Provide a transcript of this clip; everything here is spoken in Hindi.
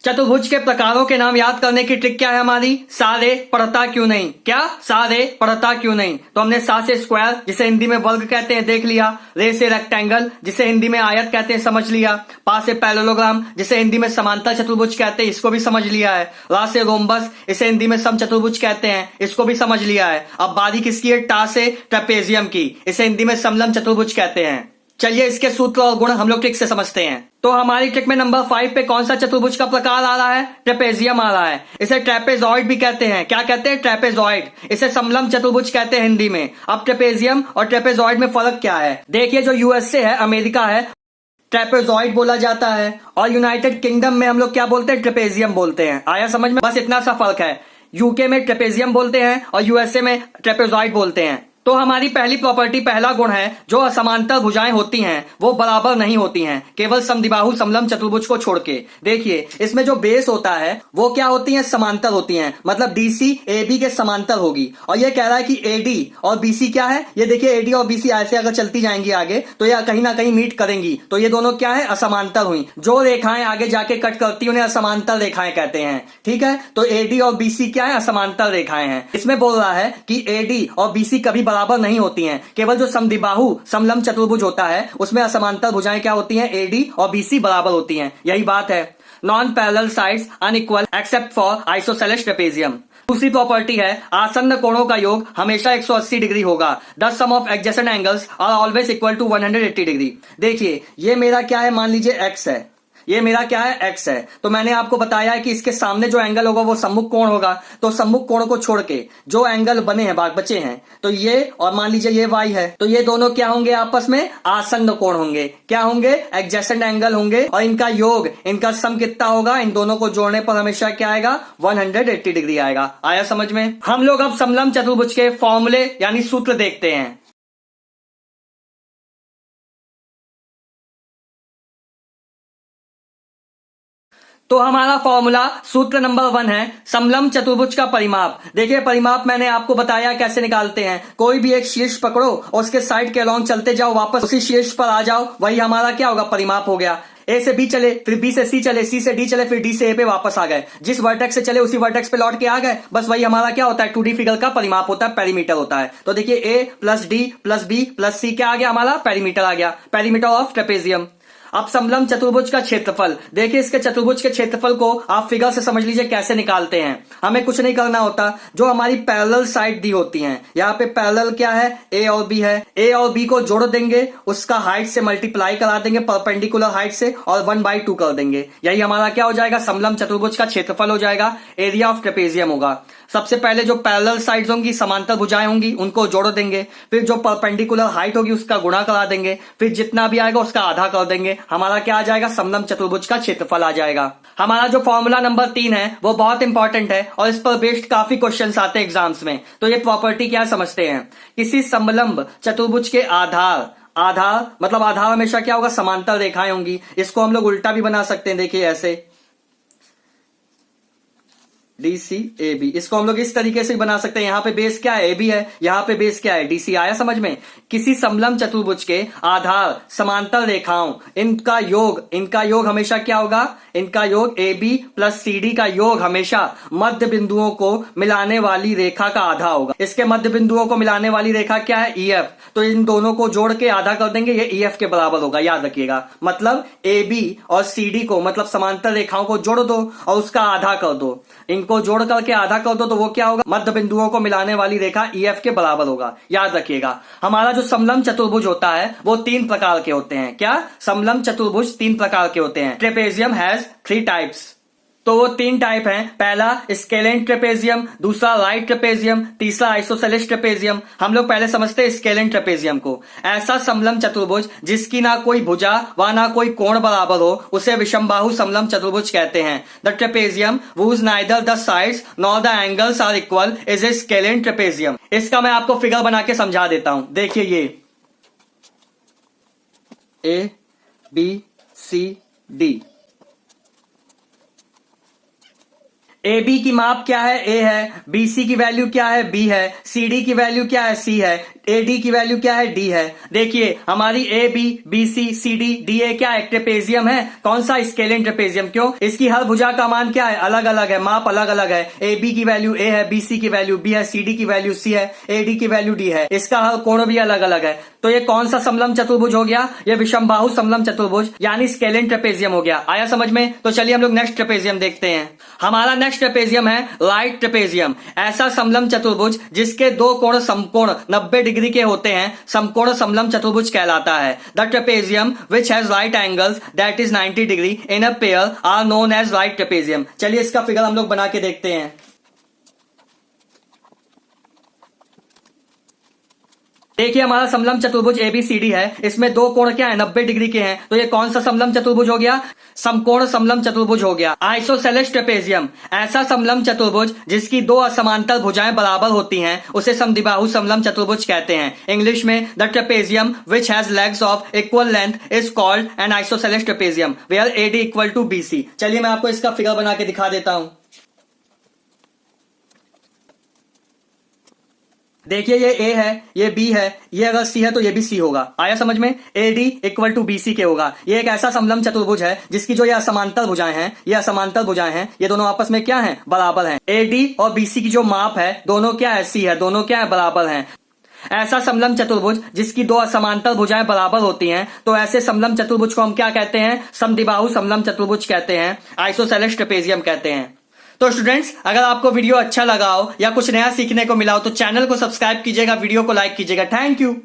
चतुर्भुज के प्रकारों के नाम याद करने की ट्रिक क्या है हमारी? सारे पढ़ता क्यों नहीं। क्या? सारे पढ़ता क्यों नहीं। तो हमने सा से स्क्वायर जिसे हिंदी में वर्ग कहते हैं देख लिया, रे से रेक्टेंगल जिसे हिंदी में आयत कहते हैं समझ लिया, पा से पैरेललोग्राम जिसे हिंदी में समांतर चतुर्भुज कहते हैं इसको भी समझ लिया है, रा से रोम्बस इसे हिंदी में सम चतुर्भुज कहते हैं इसको भी समझ लिया है। अब बारी किसकी है? टा से ट्रेपेजियम की, इसे हिंदी में समलम चतुर्भुज कहते हैं। चलिए इसके सूत्र और गुण हम लोग ट्रिक से समझते हैं। तो हमारी ट्रिक में नंबर 5 पे कौन सा चतुर्भुज का प्रकार आ रहा है? ट्रेपेजियम आ रहा है। इसे ट्रेपेजॉइड भी कहते हैं। क्या कहते हैं? ट्रेपेजॉइड। इसे समलम चतुर्भुज कहते हैं हिंदी में। अब ट्रेपेजियम और ट्रेपेजॉइड में फर्क क्या है? देखिए, जो यूएसए है, अमेरिका है, ट्रेपेजॉइड बोला जाता है, और यूनाइटेड किंगडम में हम लोग क्या बोलते हैं? ट्रेपेजियम बोलते हैं। आया समझ में? बस इतना सा फर्क है। यूके में ट्रेपेजियम बोलते हैं और यूएसए में ट्रेपेजॉइड बोलते हैं। तो हमारी पहली प्रॉपर्टी, पहला गुण है, जो असमांतर भुजाएं होती हैं वो बराबर नहीं होती हैं, केवल समद्विबाहु समलम चतुर्भुज को छोड़ के। देखिए, इसमें जो बेस होता है वो क्या होती है? समांतर होती हैं, मतलब डीसी एबी के समांतर होगी। और ये कह रहा है कि एडी और बीसी क्या है? ये देखिए, एडी और बीसी ऐसे अगर चलती जाएंगी आगे तो ये कहीं ना कहीं मीट करेंगी, तो ये दोनों क्या है? असमांतर हुई। जो रेखाएं आगे जाके कट करती उन्हें असमांतर रेखाएं कहते हैं। ठीक है, तो एडी और बीसी क्या है? असमांतर रेखाएं हैं। इसमें बोल रहा है कि एडी और बीसी कभी बराबर नहीं होती हैं, केवल जो समद्विबाहु समलम चतुर्भुज होता है उसमें असमांतर भुजाएं क्या होती हैं? एडी और बीसी बराबर होती हैं। यही बात है। Non parallel sides unequal except for isosceles trapezium. दूसरी प्रॉपर्टी है, आसन्न कोणों का योग हमेशा 180 डिग्री होगा। The sum of adjacent angles are always equal to 180 degree. देखिए, ये मेरा क्या है? मान लीजिए एक्स है, ये मेरा क्या है? एक्स है। तो मैंने आपको बताया है कि इसके सामने जो एंगल होगा वो सम्मुख कोण होगा। तो सम्मुख कोण को छोड़ के जो एंगल बने हैं, बचे हैं, तो ये और मान लीजिए ये वाई है, तो ये दोनों क्या होंगे? आपस में आसन्न कोण होंगे। क्या होंगे? एडजेसेंट एंगल होंगे। और इनका योग, इनका सम कितना होगा? इन दोनों को जोड़ने पर हमेशा क्या आएगा? 180 डिग्री आएगा। आया समझ में? हम लोग अब समलम चतुर्भुज के फॉर्मूले यानी सूत्र देखते हैं। तो हमारा फॉर्मूला, सूत्र नंबर 1 है समलम चतुर्भुज का परिमाप। देखिए, परिमाप मैंने आपको बताया कैसे निकालते हैं। कोई भी एक शीर्ष पकड़ो और उसके साइड के अलोंग चलते जाओ, वापस उसी शीर्ष पर आ जाओ, वही हमारा क्या होगा? परिमाप हो गया। ए से बी चले, फिर बी से सी चले, सी से डी चले, फिर डी से ए पे वापस आ गए। जिस वर्टेक्स से चले उसी वर्टेक्स पे लौट के आ गए। बस वही हमारा क्या होता है? 2D फिगर का परिमाप होता है, पेरीमीटर होता है। तो देखिए, A plus D plus B plus C क्या आ गया? हमारा पेरीमीटर आ गया, पेरीमीटर ऑफ ट्रेपेजियम। अब समलम चतुर्भुज का क्षेत्रफल, देखिए इसके चतुर्भुज के क्षेत्रफल को आप फिगर से समझ लीजिए कैसे निकालते हैं। हमें कुछ नहीं करना होता, जो हमारी पैरेलल साइड दी होती हैं, यहाँ पे पैरेलल क्या है? ए और बी है। ए और बी को जोड़ देंगे, उसका हाइट से मल्टीप्लाई करा देंगे परपेंडिकुलर हाइट से, और 1/2 कर देंगे। यही हमारा क्या हो जाएगा? समलम चतुर्भुज का क्षेत्रफल हो जाएगा, एरिया ऑफ ट्रेपेजियम होगा। सबसे पहले जो पैरेलल साइड्स होंगी, समांतर भुजाएं होंगी, उनको जोड़ देंगे, फिर जो परपेंडिकुलर हाइट होगी उसका गुणा करा देंगे, फिर जितना भी आएगा उसका आधा कर देंगे। हमारा क्या आ जाएगा? समलम चतुर्भुज का क्षेत्रफल आ जाएगा। हमारा जो फॉर्मूला नंबर 3 है वो बहुत इंपॉर्टेंट है और इस पर बेस्ड काफी क्वेश्चंस आते हैं एग्जाम्स में। तो ये प्रॉपर्टी क्या समझते हैं? किसी समलंब चतुर्भुज के आधार, आधार मतलब आधार हमेशा क्या होगा? समांतर रेखाएं होंगी। इसको हम लोग उल्टा भी बना सकते हैं, देखिए ऐसे डीसी ए बी, इसको हम लोग इस तरीके से बना सकते हैं। यहां पे बेस क्या है? ए बी है, यहां पे बेस क्या है? डीसी। आया समझ में? किसी समलम चतुर्भुज के आधार समांतर रेखाओं, इनका योग हमेशा क्या होगा? इनका योग A B plus C D का योग हमेशा मध्य बिंदुओं को मिलाने वाली रेखा का आधा होगा। इसके मध्य बिंदुओं को मिलाने वाली रेखा क्या है? E F. तो इन दोनों को जोड़ के आधा कर देंगे, ये ई एफ के बराबर होगा, याद रखिएगा। मतलब ए बी और सी डी को, मतलब समांतर रेखाओं को जोड़ दो और उसका आधा कर दो। इनको जोड़ करके आधा कर दो तो वो क्या होगा? मध्य बिंदुओं को मिलाने वाली रेखा ईएफ के बराबर होगा, याद रखिएगा। हमारा जो समलम चतुर्भुज होता है वो 3 प्रकार के होते हैं। क्या? समलम चतुर्भुज 3 प्रकार के होते हैं। Trapezium has 3 types. तो वो 3 टाइप हैं। पहला स्केलेंट ट्रेपेजियम, दूसरा राइट ट्रेपेजियम, तीसरा आइसोसेलेस ट्रेपेजियम। हम लोग पहले समझते हैं स्केलेंट ट्रेपेजियम को। ऐसा समलम चतुर्भुज जिसकी ना कोई भुजा व ना कोई कोण बराबर हो, उसे विषमबाहु समलम चतुर्भुज कहते हैं। The trapezium whose neither the sides nor the angles are equal is a scalene trapezium। इसका मैं आपको फिगर बना के समझा देता हूं। देखिए, ये A B C D, A B की माप क्या है? ए है। बी सी की वैल्यू क्या है? बी है। सी डी की वैल्यू क्या है? सी है। ए डी की वैल्यू क्या है, डी है। देखिए हमारी A B B C C D D A क्या है, ट्रेपेजियम है। कौन सा, स्केलिन ट्रेपेजियम। क्यों, इसकी हर भुजा का मान क्या है, अलग अलग है, माप अलग अलग है। ए बी की वैल्यू ए है, बी सी की वैल्यू बी है, सी डी की वैल्यू सी है, ए डी की वैल्यू डी है। इसका हर कोण भी अलग अलग है। तो ये कौन सा समलम चतुर्भुज हो गया, ये विषमबाहु समलम चतुर्भुज यानी स्केलिन ट्रेपेजियम हो गया। आया समझ में। तो चलिए हम लोग नेक्स्ट ट्रेपेजियम देखते हैं। हमारा नेक्स्ट ट्रेपेजियम है लाइट ट्रेपेजियम। ऐसा समलम चतुर्भुज जिसके दो कोण समकोण 90 डिग्री के होते हैं समकोण समलम चतुर्भुज कहलाता है। The trapezium which has right angles that is 90 degree in a pair are known as right trapezium. चलिए इसका फिगर हम लोग बना के देखते हैं। देखिए हमारा समलम चतुर्भुज एबीसीडी है, इसमें दो कोण क्या है, 90 डिग्री के हैं। तो ये कौन सा समलम चतुर्भुज हो गया, समकोण समलम चतुर्भुज हो गया। आइसोसेलेस ट्रेपेजियम, ऐसा समलम चतुर्भुज जिसकी दो असमांतर भुजाएं बराबर होती हैं उसे समद्विबाहु समलम चतुर्भुज कहते हैं। इंग्लिश में the trapezium which has legs of equal length is called an isosceles trapezium where AD equal to BC. चलिए मैं आपको इसका फिगर बना के दिखा देता हूं। देखिए ये ए है, ये बी है, ये अगर सी है तो ये भी सी होगा। आया समझ में। A D equal to B C के होगा। ये एक ऐसा समलम चतुर्भुज है जिसकी जो ये असमांतर भुजाएं हैं, ये असमांतर भुजाएं हैं, ये दोनों आपस में क्या हैं, बराबर हैं। ए डी और बी सी की जो माप है दोनों क्या है, सी है, दोनों क्या है, बराबर हैं। ऐसा समलम चतुर्भुज जिसकी दो असमांतर भुजाएं बराबर होती हैं तो ऐसे समलम चतुर्भुज को हम क्या कहते हैं, समद्विबाहु समलम चतुर्भुज कहते हैं, आइसोसेलेस ट्रेपेजियम कहते हैं। तो स्टूडेंट्स अगर आपको वीडियो अच्छा लगा हो या कुछ नया सीखने को मिला हो तो चैनल को सब्सक्राइब कीजिएगा, वीडियो को लाइक कीजिएगा। Thank you.